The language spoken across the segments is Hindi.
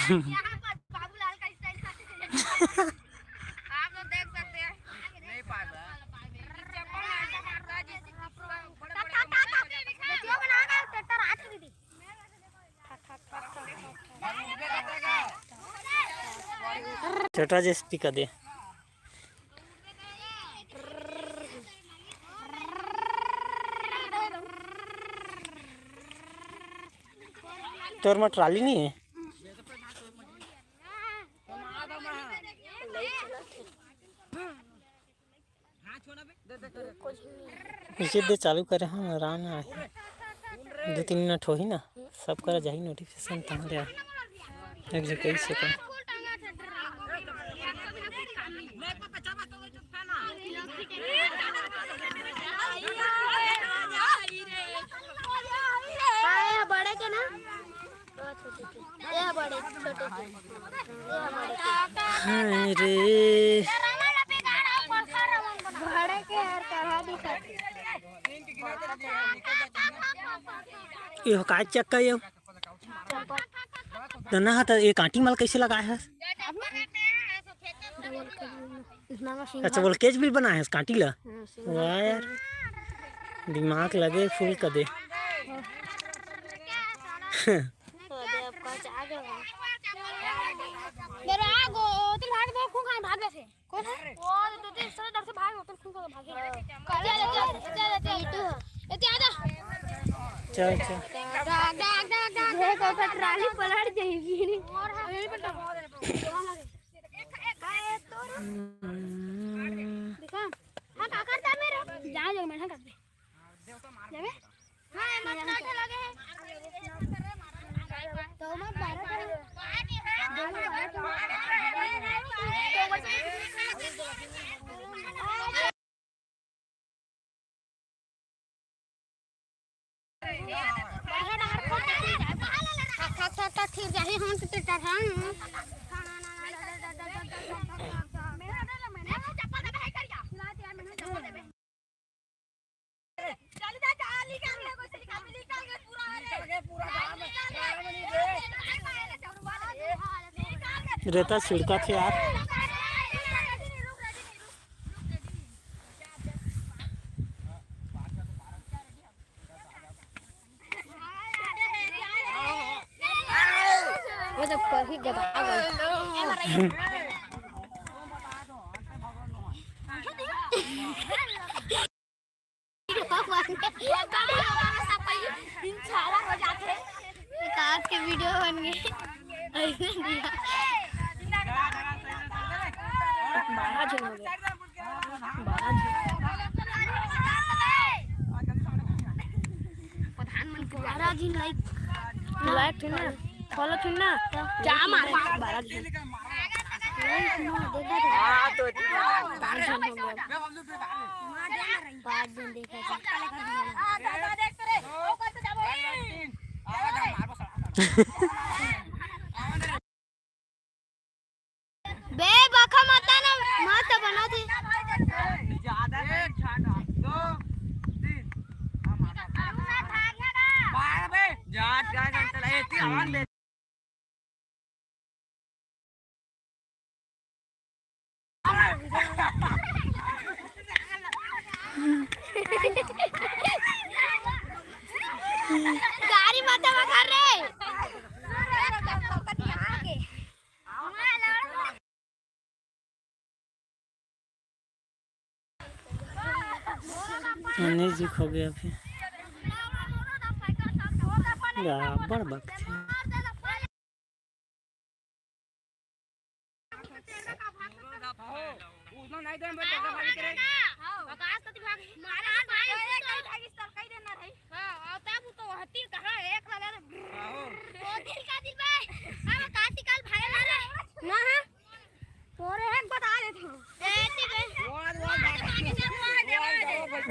बाबूलाल का स्टाइल आप लोग देख सकते हैं। नहीं पाएगा छोटा जैसे का दे तोर में ट्राली नहीं है। इसे दे चालू करे हाँ आराम है 2-3 मिनट हो ही ना सब करा जाही नोटिफिकेशन तुम्हारे एक जगह कैसे कर बड़े के ना ये बड़े छोटे रे बड़े के हर तरह दिखत ये का चक्का ये तना हाथ ये कांटी माल कैसे लगाया है। अच्छा वोल्टेज भी बना है कांटी ला वाह यार दिमाग लगे फुल कर दे मेरा आगो तुम भाग दो खून खाने भाग से कौन है वो तो तेरे सर दर से भाग तुम खून को भागे चल चल चल देख तो ट्राली पलट जाएगी और यहीं पे देखा हां का करता मेरे जा जा मैं हां कर दे जावे हां मत काटे लगे है तो मत बाहर ठीक जाही हम तो टरहान मेरा चप्पल दे है करिया ला यार मैंने चप्पल दे चल जा चाली कर ले कोई निकाल निकाल के पूरा है रेता छिड़का थे यार वो जब कहीं जब आ गए कार के वीडियो बन गए प्रधानमंत्री लाइक थी ना फॉलो थी ना क्या मार 12 दिन हां तो 5 दिन हो गए 5 दिन देखा दादा देख रे ओ कैसे जाबो बे बखा मत ना मत बना दे ज्यादा एक छाटा 2 3 हां मार बाहर बे जाट गाय चला ए ती आवाज दे गाड़ी माता में कर रे नहीं जी खो गया फिर बड़ वक्त उसमें नहीं दे मैं तो भागी तेरे आकाश कति भाग मारा भाई कई भागी सर कई देना रही हां और तब तो हती कहां एक लगा रे ओ दिल का दिल भाई अब काटी काल भागे ना रे ना है तोरे एक बता रहे थे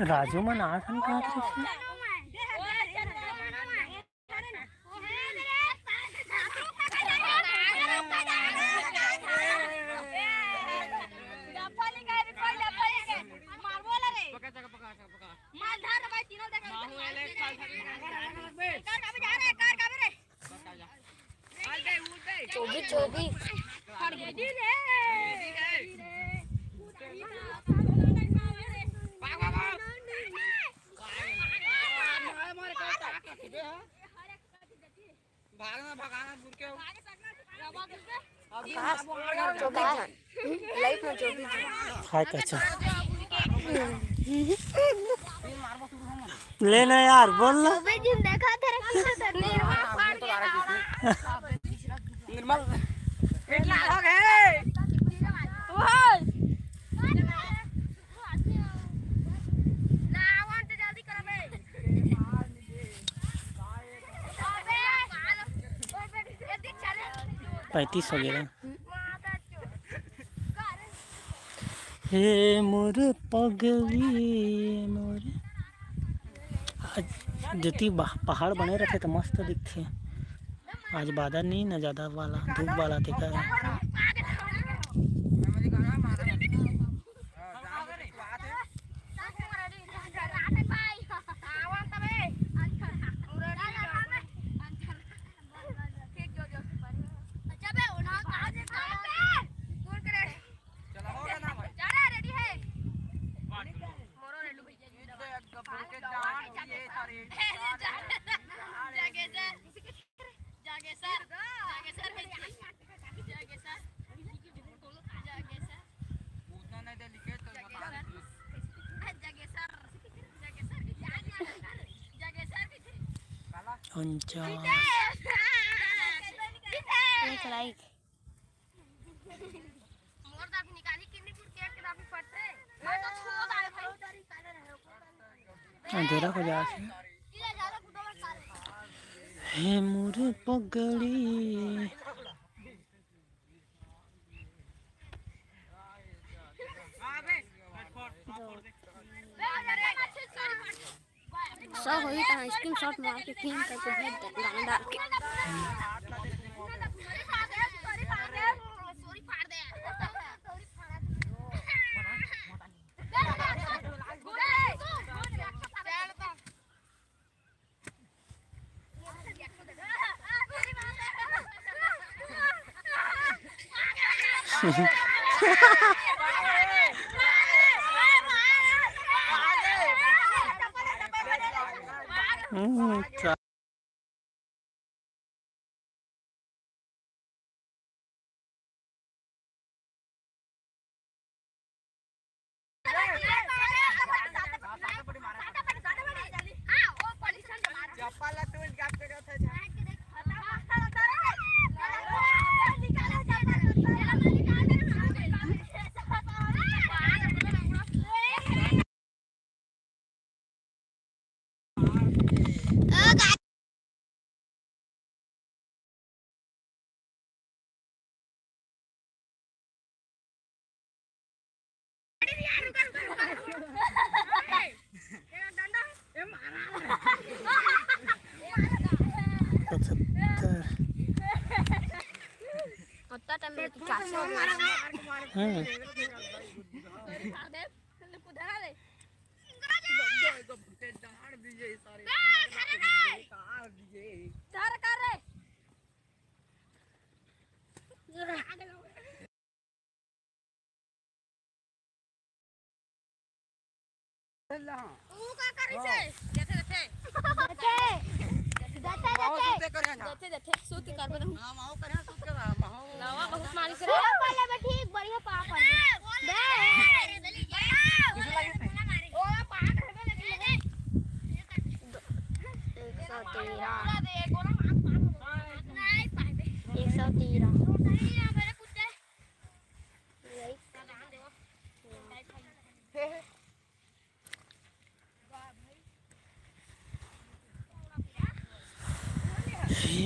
राजू मन 8 हम कहां थे हाय कैसा लेना यार बोल ना देखा तेरा निर्मल कितना हो गए तू है ना वांट जल्दी कर बे 35 हो गया हे मोर पगली मोर जति पहाड़ बने रहते तो मस्त दिखते आज बादल नहीं ना ज़्यादा वाला धूप वाला दिखा रहा अंधेरा हो जा हे मोर पगली सब होई त स्क्रीन शॉट मार के फिल्म करके भेज दे गाना डाल के सॉरी फाड़ दे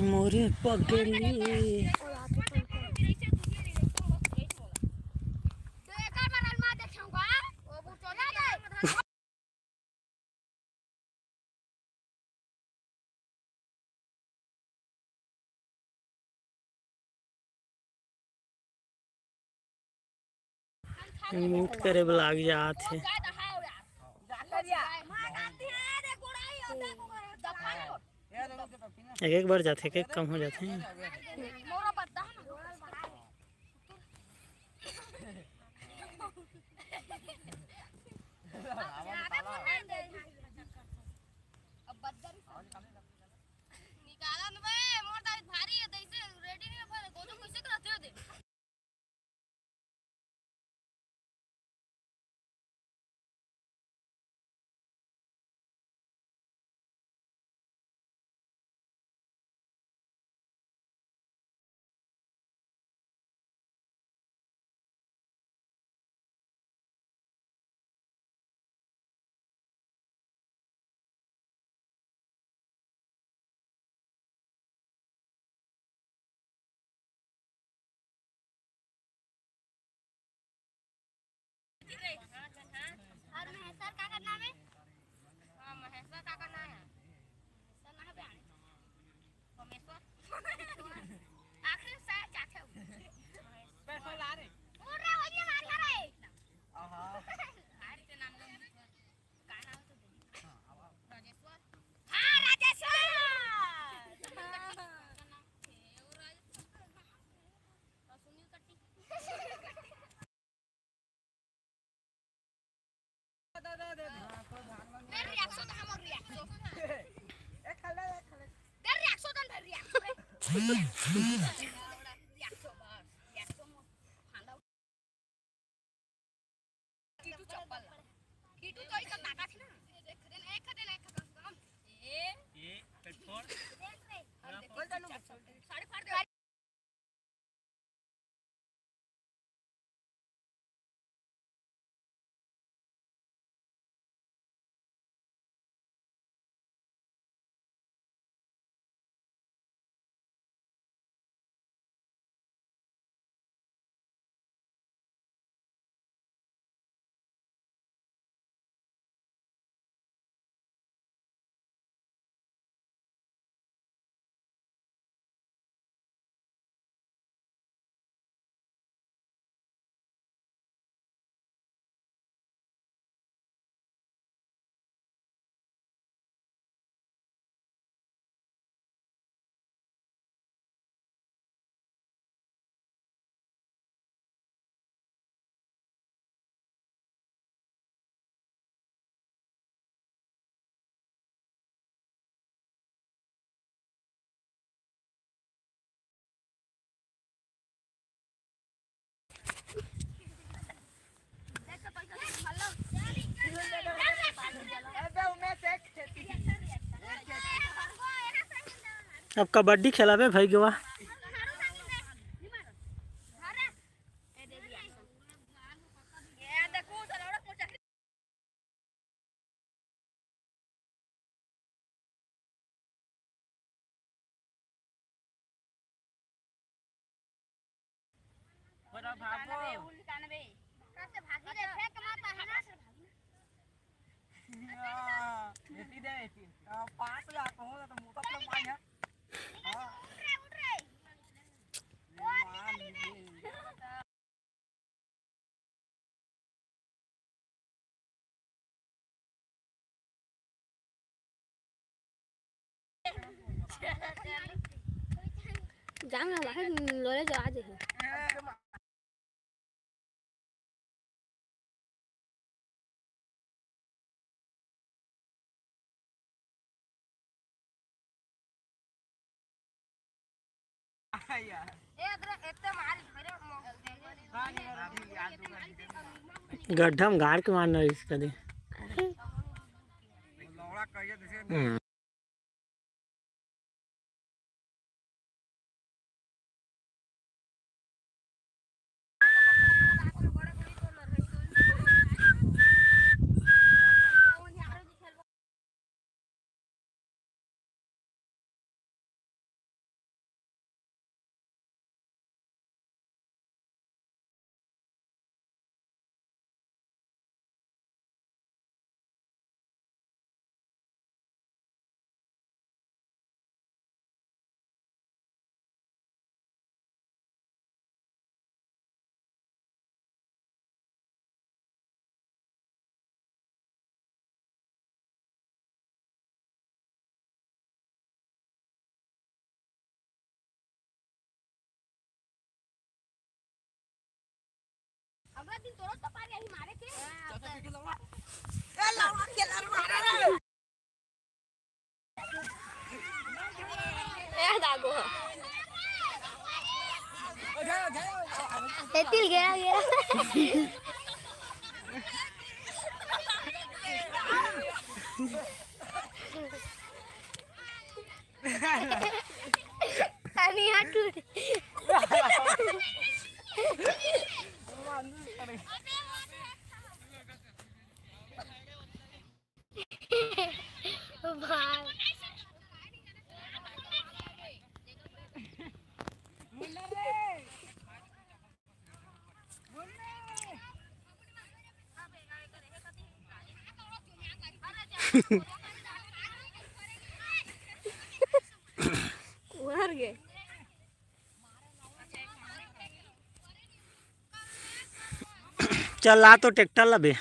मोर पगली म्यूट करे लाग जात है एक बार जाते एक कम हो जाते हैं नाम है? हां महेश्वर काका ना है। सर ना है परमेश्वर। आखिर से चाचा पैसा ला रे पूरा हो गया मार रे आहा हार के नाम का नाम तो राजेश्वर हां राजेश्वर सुनील कट्टी दे मेरे रिएक्शन तो हम रिएक्शन एक खले तेरे रिएक्शन तो फिर रिएक्शन रिएक्शन बस रिएक्शन फांदा कीटू चप्पल कीटू तो एक नाका थी ना एक दिन कम ए पेट्रोल बोल दे नु साढ़े फाड़ दे अब कबड्डी खेलाबे भाई गवा बड़ा भागो भागी रे फेंक मारता है ना सर भागी बेटी दे बेटी 5000 को हो तो मोटा तो मार है हां उठ रे जांग ना है लोले जो आज है गड्ढा में गाड़ के मारना इसका दे लौड़ा कहिए जैसे अगला दिन तोड़ तो पार यही मारे थे ए लौड़ा के मारे ए दागो उठा तिल गया पानी हाथ टूट भाई उधर गए चल ला तो ट्रैक्टर ला बे।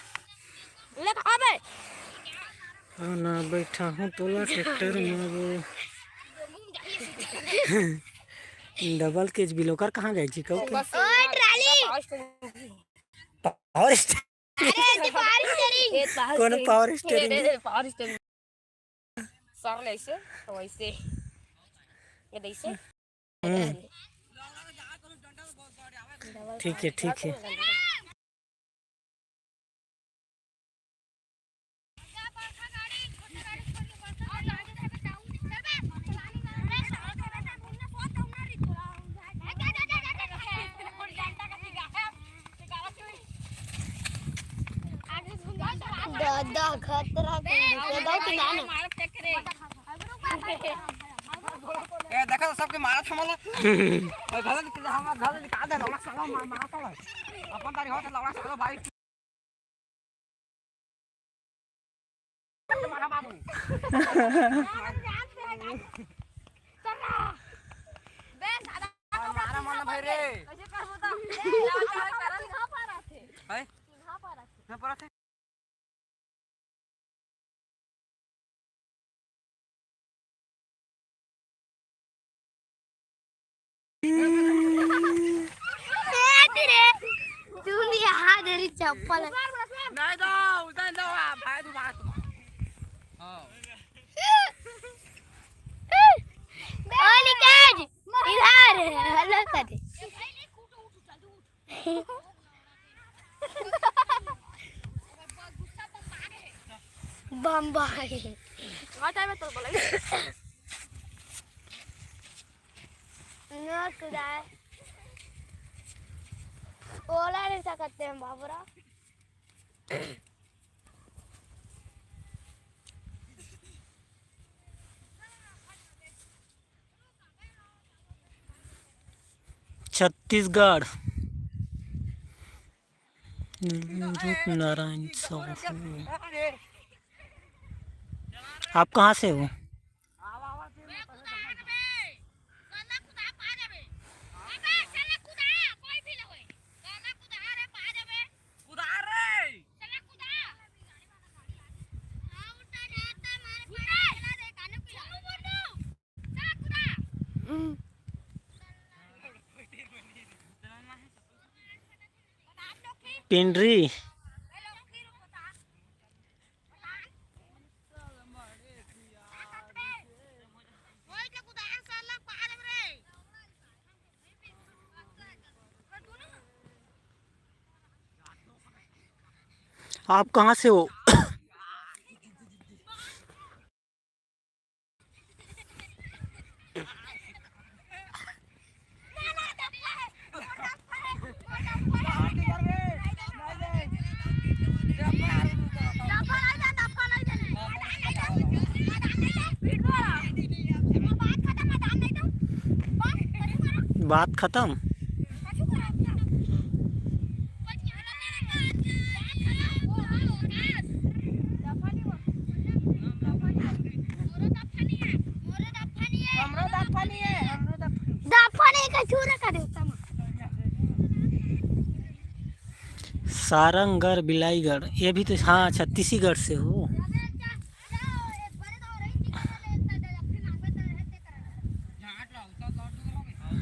ले कहाँ बे हाँ ना बैठा हूँ तोला ट्रैक्टर में वो डबल केज बिलोकर कहाँ गए जी कहो के ओए ट्राली पावर स्टेरिंग अरे पावर स्टीयरिंग कौन power steering power steering sir ले ऐसे तो ऐसे ये ऐसे ठीक है ठीक है। दादा खतरा के दो कि ना ए देखा तो सबके मारा था मला और घर निकाल दे लौड़ा साला मारा था अपन तारी होत लौड़ा साला भाई मारा बाबू बे सादा मारा मन भाई रे कैसे करबो त करन कहां पर आथे है कहां पर आथे कहां पर आथे तू भी हाथ रे चप्पल नहीं दो उधर दो भाई तू बात हां ओली काज इधर हेलो कर बम्बई आ टाइम तो बोले ना कुदा ओला नहीं सकते हैं बाबूरा छत्तीसगढ़ रूपनारायण साहू। आप कहाँ से हो? पिंडरी आप कहाँ से हो? बात खत्म। सारंगगढ़ बिलाईगढ़ ये भी तो हाँ छत्तीसगढ़ से हो।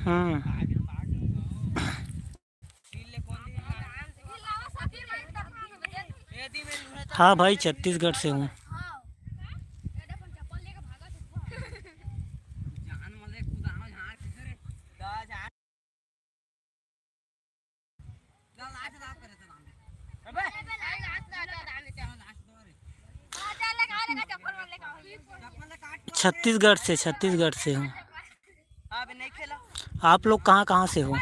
हाँ हाँ भाई छत्तीसगढ़ से हूँ। छत्तीसगढ़ से हूँ। आप लोग कहाँ कहाँ से हो?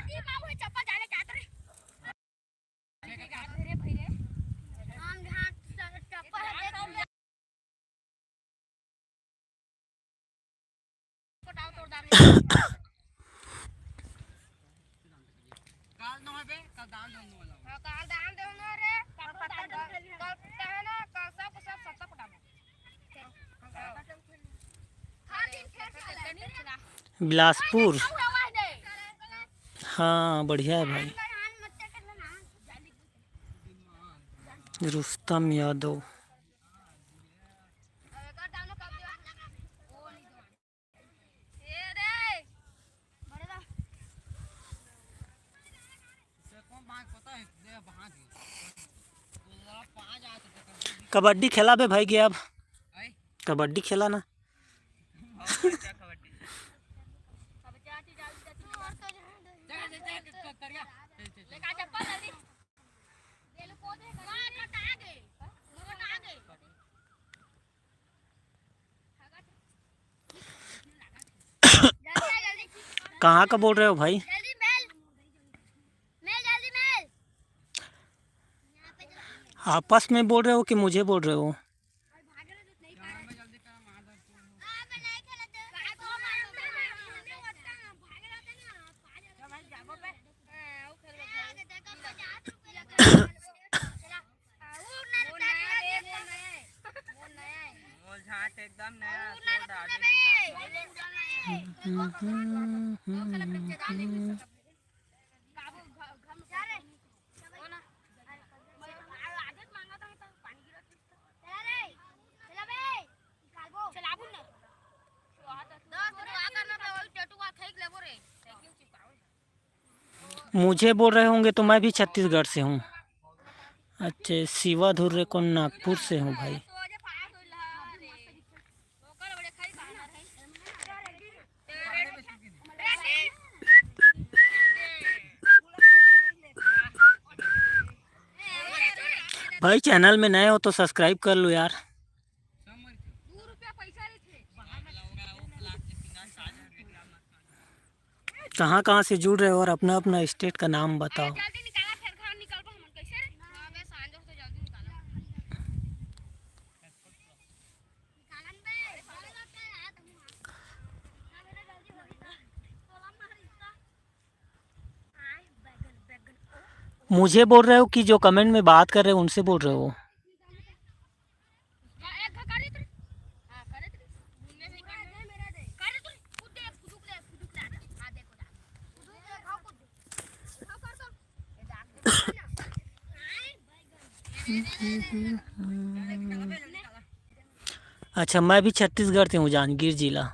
बिलासपुर। हाँ बढ़िया है भाई। रुस्तम यादव। कबड्डी खेला बे भाई गया अब। कबड्डी खेला ना। कहाँ का बोल रहे हो भाई? आपस में बोल रहे हो कि मुझे बोल रहे हो? एकदम नया मुझे बोल रहे होंगे तो मैं भी छत्तीसगढ़ से हूँ। अच्छा शिवा धुर्रे को नागपुर से हूँ भाई। भाई चैनल में नए हो तो सब्सक्राइब कर लो यार। कहाँ कहाँ से जुड़ रहे हो और अपना अपना स्टेट का नाम बताओ। मुझे बोल रहे हो कि जो कमेंट में बात कर रहे हो उनसे बोल रहे हो? अच्छा मैं भी छत्तीसगढ़ से हूँ, जांजगीर जिला।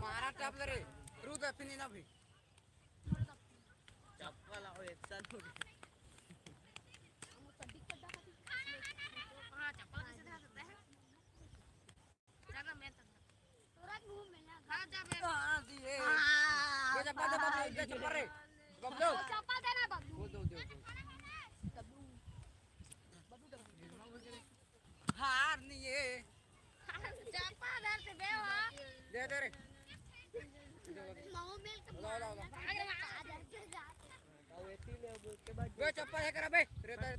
मारा टपले रे रू तो पिनी ना भी चप्पल आओ एक्शन हो गई हां चप्पल कैसे धर सकते हैं जाना मैं तुरंत मुंह में ना खा जा मैं हां दिए ये चप्पल दे बाबू ये चप्पल रे बबलू चप्पल देना बबलू दो हार नहीं है चप्पल धर से बेवा दे दे रे माओ मिल के वे चप्पल है करा बे रहता है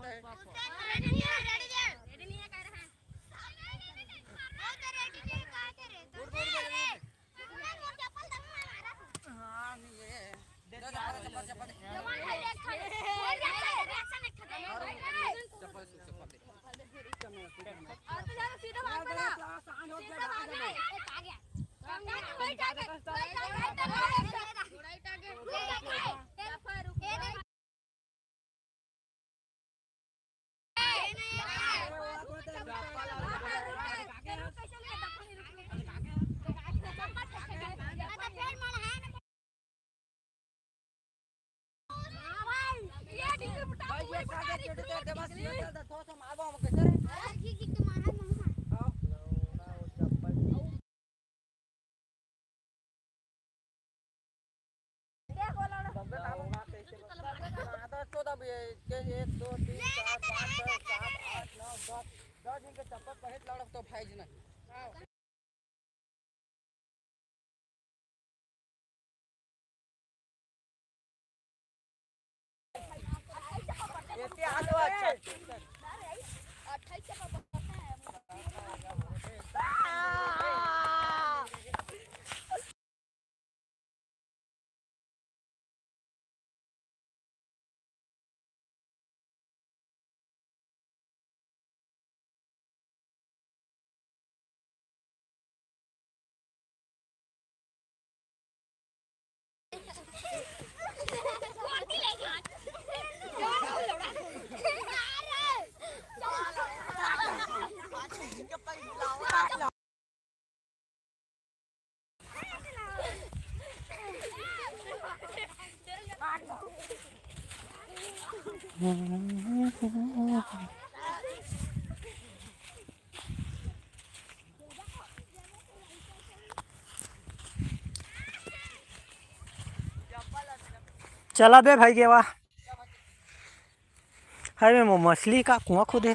रेडी नहीं है कह रहा है ओ तो रेडी नहीं कहा थे रे तो मोर चप्पल दम मारा हां नहीं है दे चप्पल जवान है देख रिएक्शन एक खत्म चप्पल दे और तो ज्यादा सीधा भाग पड़ा सीधा भाग आ गया राइट आगे चप्पल पहित लड़क तो भाई जी ना ये हाथ अच्छा चला बे भाई के वाह हाय में मछली का कुआं खोदे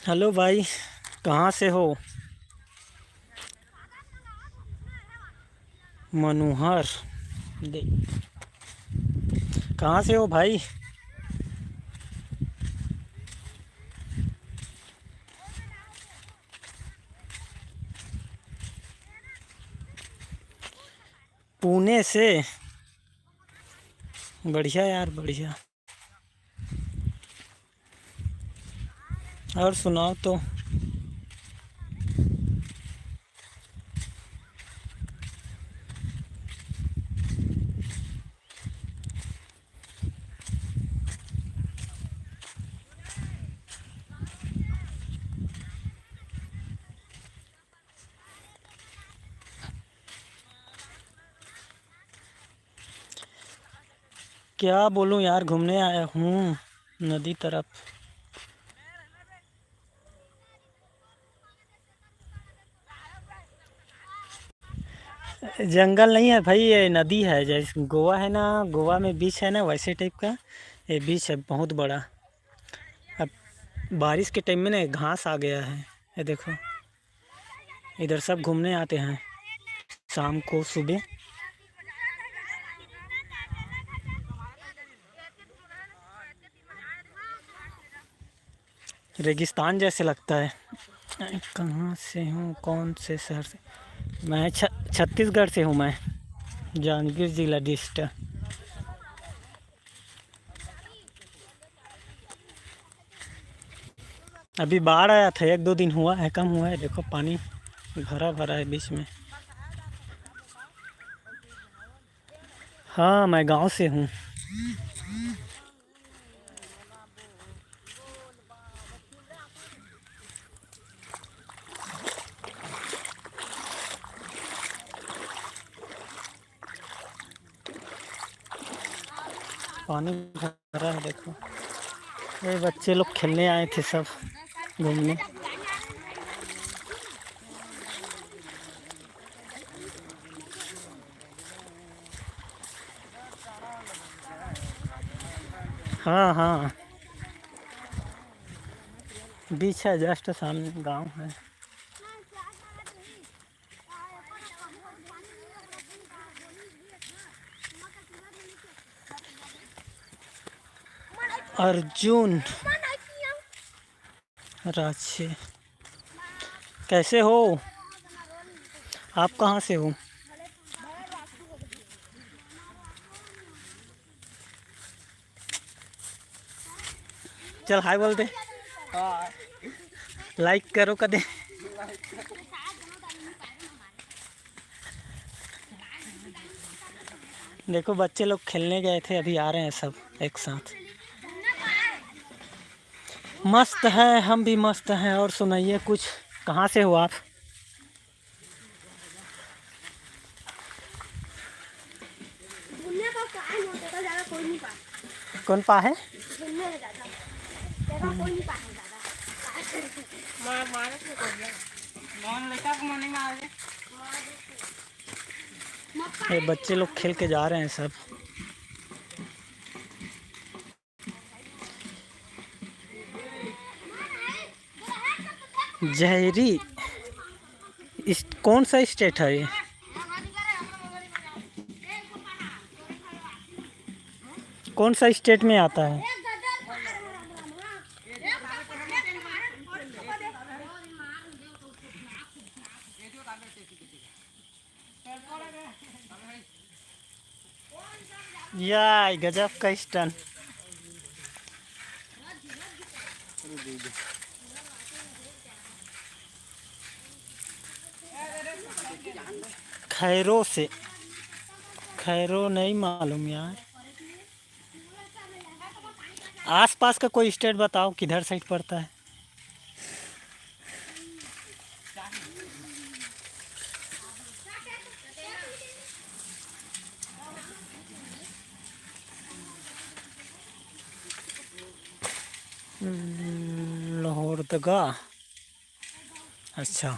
हेलो भाई, कहाँ से हो? मनोहर दे, कहाँ से हो भाई? पुणे से। बढ़िया यार, बढ़िया। और सुनाओ तो। क्या बोलूं यार, घूमने आया हूँ नदी तरफ। जंगल नहीं है भाई, ये नदी है। जैसे गोवा है ना, गोवा में बीच है ना, वैसे टाइप का ये बीच है, बहुत बड़ा। अब बारिश के टाइम में ना घास आ गया है। ये देखो, इधर सब घूमने आते हैं शाम को, सुबह। रेगिस्तान जैसे लगता है। कहाँ से हूँ, कौन से शहर से? मैं छत्तीसगढ़ से हूँ मैं, जांजगीर जिला डिस्ट्रिक्ट। अभी बाढ़ आया था, 1-2 दिन हुआ है, कम हुआ है। देखो पानी भरा भरा है बीच में। हाँ, मैं गांव से हूँ। पानी भरा है देखो। ये बच्चे लोग खेलने आए थे सब, घूमने। हाँ हाँ, बीच है, जस्ट सामने गांव है। अर्जुन राशि, कैसे हो आप? कहाँ से हो? चल हाय बोल दे, लाइक करो कदे। देखो बच्चे लोग खेलने गए थे, अभी आ रहे हैं सब एक साथ। मस्त है, हम भी मस्त हैं। और सुनाइए कुछ, कहाँ से हो आप? कौन पा है? ये बच्चे लोग खेल के जा रहे हैं सब। जहरी कौन सा स्टेट है ये? कौन सा स्टेट में आता है? यार गजब का स्टन। खैरो से, खैरो नहीं मालूम यार। आसपास का कोई स्टेट बताओ, किधर साइड पड़ता है? लोहरदगा, अच्छा।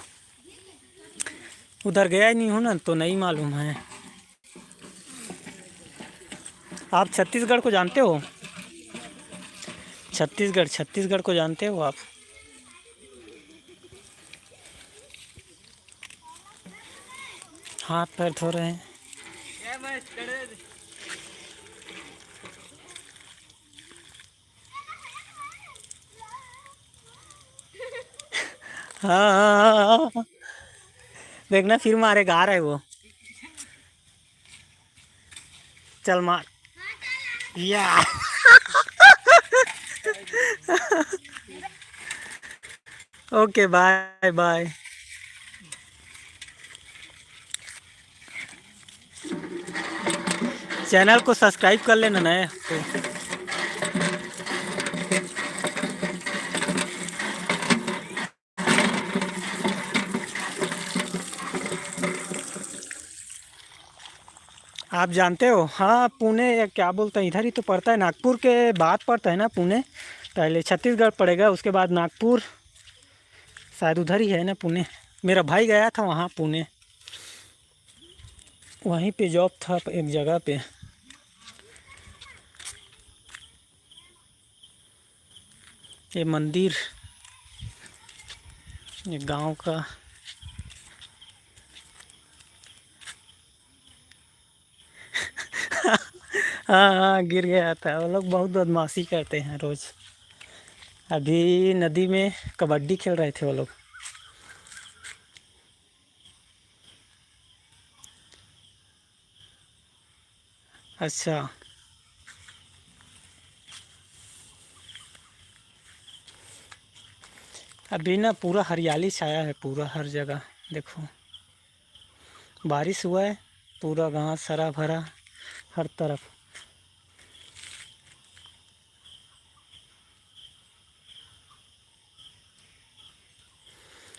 उधर गया ही नहीं हूँ ना, तो नहीं मालूम है। आप छत्तीसगढ़ को जानते हो? छत्तीसगढ़ को जानते हो आप? हाथ पैर धो रहे हैं। हाँ हाँ, हाँ, हाँ। देखना फिर मारेगा, आ रहा है वो। चल मार या। Okay bye bye. चैनल को सब्सक्राइब कर लेना नए तो। आप जानते हो, हाँ पुणे या क्या बोलते हैं, इधर ही तो पड़ता है, नागपुर के बाद पड़ता है ना पुणे। पहले छत्तीसगढ़ पड़ेगा, उसके बाद नागपुर, शायद उधर ही है ना पुणे। मेरा भाई गया था वहाँ पुणे, वहीं पे जॉब था एक जगह पे। ये मंदिर, ये गांव का। हाँ हाँ गिर गया था। वो लोग बहुत बदमाशी करते हैं रोज़। अभी नदी में कबड्डी खेल रहे थे वो लोग। अच्छा, अभी ना पूरा हरियाली छाया है पूरा हर जगह। देखो बारिश हुआ है, पूरा घास हरा भरा हर तरफ।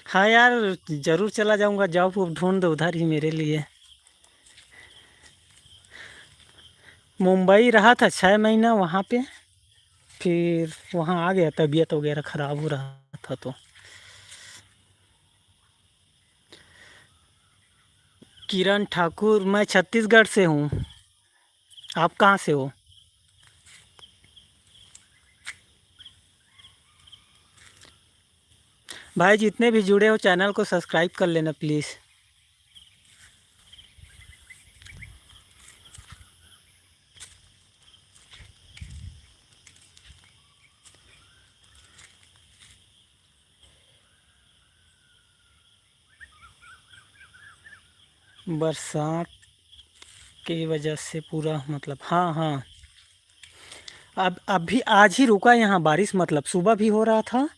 हाँ यार, ज़रूर चला जाऊंगा। जॉब वॉब ढूंढ दो उधर ही मेरे लिए। मुंबई रहा था 6 महीना वहाँ पे, फिर वहाँ आ गया, तबीयत वगैरह ख़राब हो रहा था तो। किरण ठाकुर, मैं छत्तीसगढ़ से हूँ। आप कहाँ से हो? भाई जितने भी जुड़े हो चैनल को सब्सक्राइब कर लेना प्लीज़। बरसात की वजह से पूरा मतलब, हाँ हाँ, अब अभी आज ही रुका यहाँ बारिश। मतलब सुबह भी हो रहा था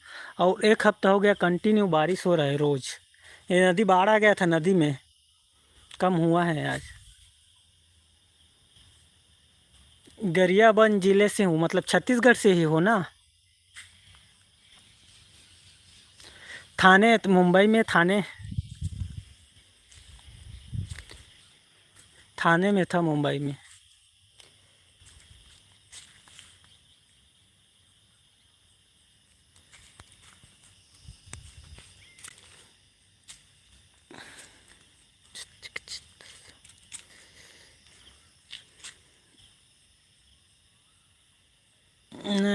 और एक हफ्ता हो गया कंटिन्यू बारिश हो रहा है रोज़। ये नदी बाढ़ आ गया था नदी में, कम हुआ है आज। गरियाबंद ज़िले से हूँ, मतलब छत्तीसगढ़ से ही हो ना। थाने, तो मुंबई में थाने, थाने में था मुंबई में।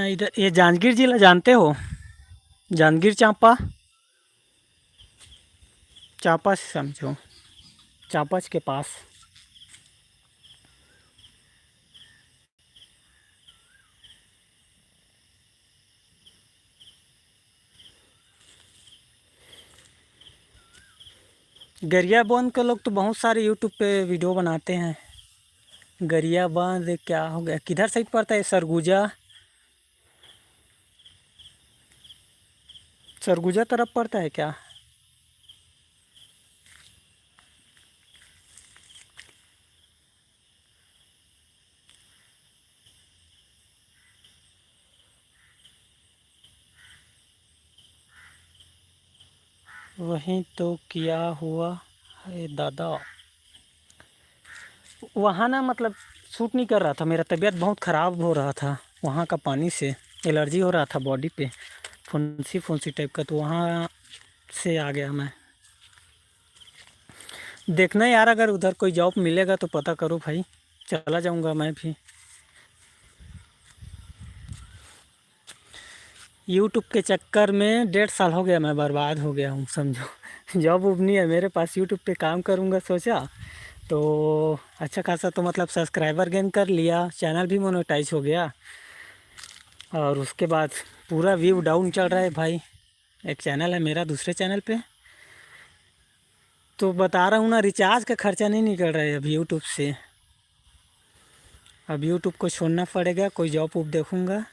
इधर ये जांजगीर जिला जानते हो? जांजगीर चांपा, चांपा से समझो, चांपच के पास। गरियाबंद के लोग तो बहुत सारे यूट्यूब पे वीडियो बनाते हैं। गरियाबंद क्या हो गया, किधर साइड पड़ता है? सरगुजा, सरगुजा तरफ पड़ता है क्या? वहीं तो किया हुआ है दादा। वहाँ ना मतलब सूट नहीं कर रहा था, मेरा तबीयत बहुत ख़राब हो रहा था वहाँ का पानी से। एलर्जी हो रहा था बॉडी पे, फुंसी फुंसी टाइप का, तो वहाँ से आ गया मैं। देखना यार, अगर उधर कोई जॉब मिलेगा तो पता करो भाई, चला जाऊँगा मैं भी। यूट्यूब के चक्कर में 1.5 साल हो गया मैं बर्बाद हो गया हूँ समझो। जॉब वॉब नहीं है मेरे पास, यूट्यूब पे काम करूँगा सोचा, तो अच्छा खासा तो मतलब सब्सक्राइबर गेन कर लिया, चैनल भी मोनेटाइज हो गया, और उसके बाद पूरा व्यू डाउन चल रहा है भाई। एक चैनल है मेरा दूसरे चैनल पे, तो बता रहा हूँ ना, रिचार्ज का खर्चा नहीं निकल रहा है अभी यूट्यूब से। अब यूट्यूब को छोड़ना पड़ेगा, कोई जॉब वॉब देखूँगा।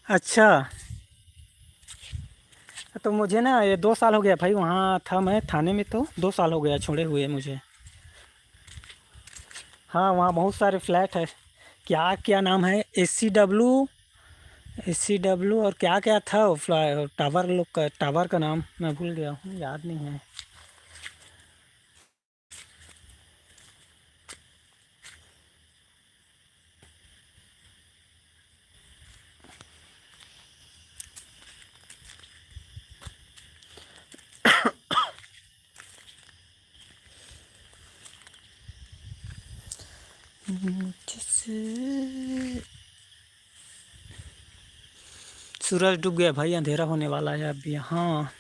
अच्छा, तो मुझे ना ये 2 साल हो गया भाई, वहाँ था मैं थाने में, तो 2 साल हो गया छोड़े हुए मुझे। हाँ, वहाँ बहुत सारे फ्लैट है। क्या क्या नाम है, एस सी डब्ल्यू और क्या क्या था वो टावर लोग का, टावर का नाम मैं भूल गया हूँ, याद नहीं है। सूरज डूब गया भाई, अंधेरा होने वाला है अभी। हाँ,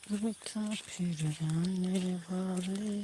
फिर जाने वाले।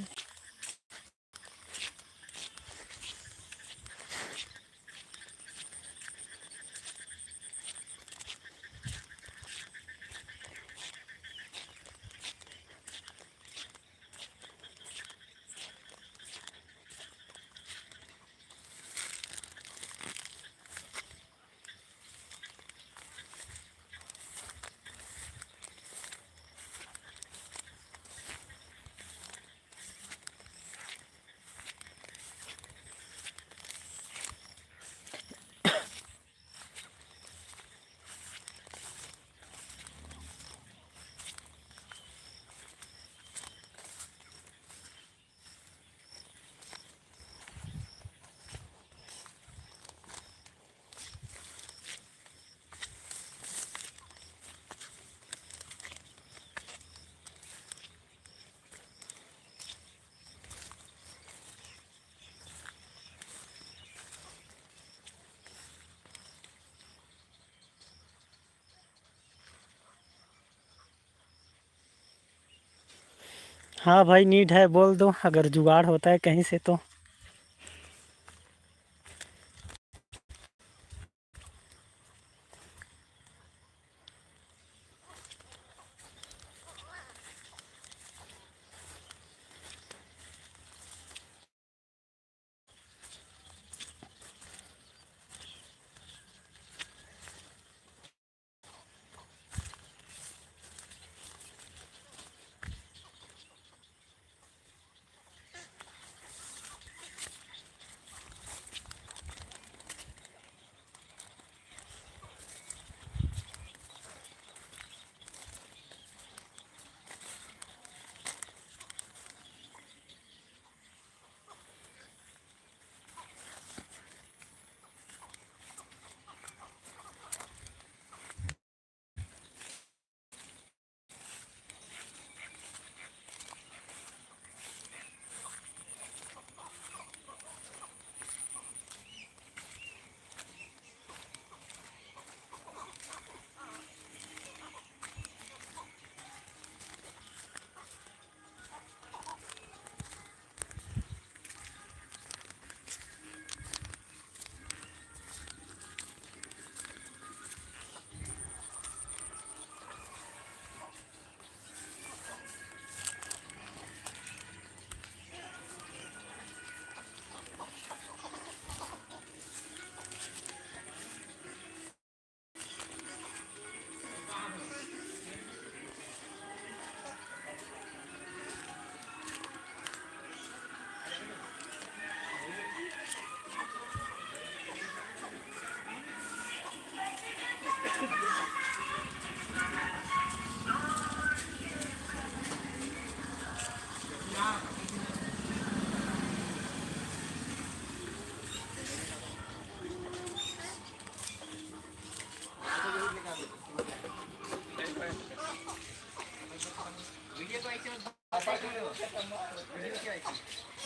हाँ भाई, नीड है बोल दो, अगर जुगाड़ होता है कहीं से तो।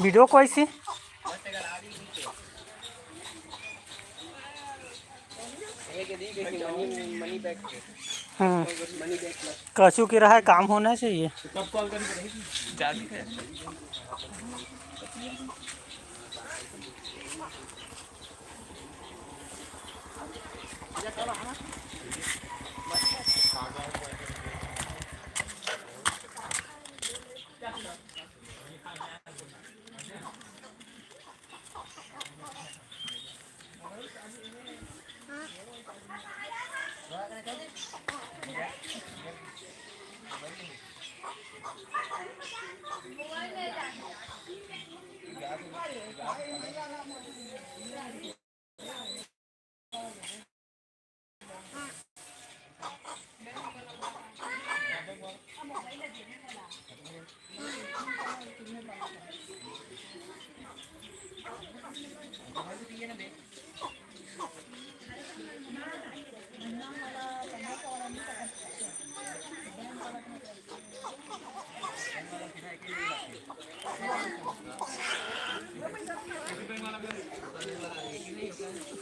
वीडियो को ऐसी कचू की रहा है, काम होना चाहिए।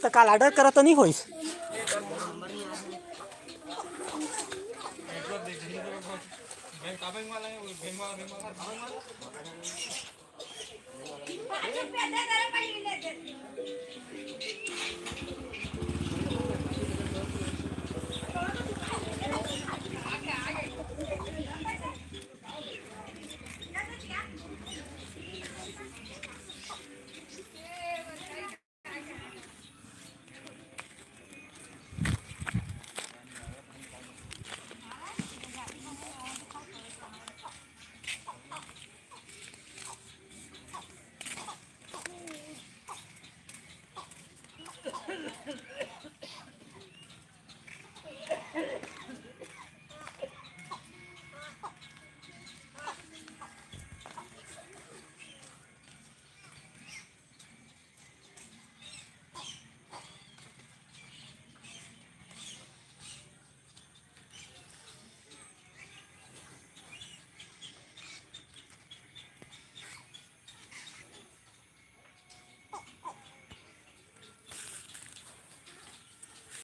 तो काल ऑर्डर करा तो नहीं होइस।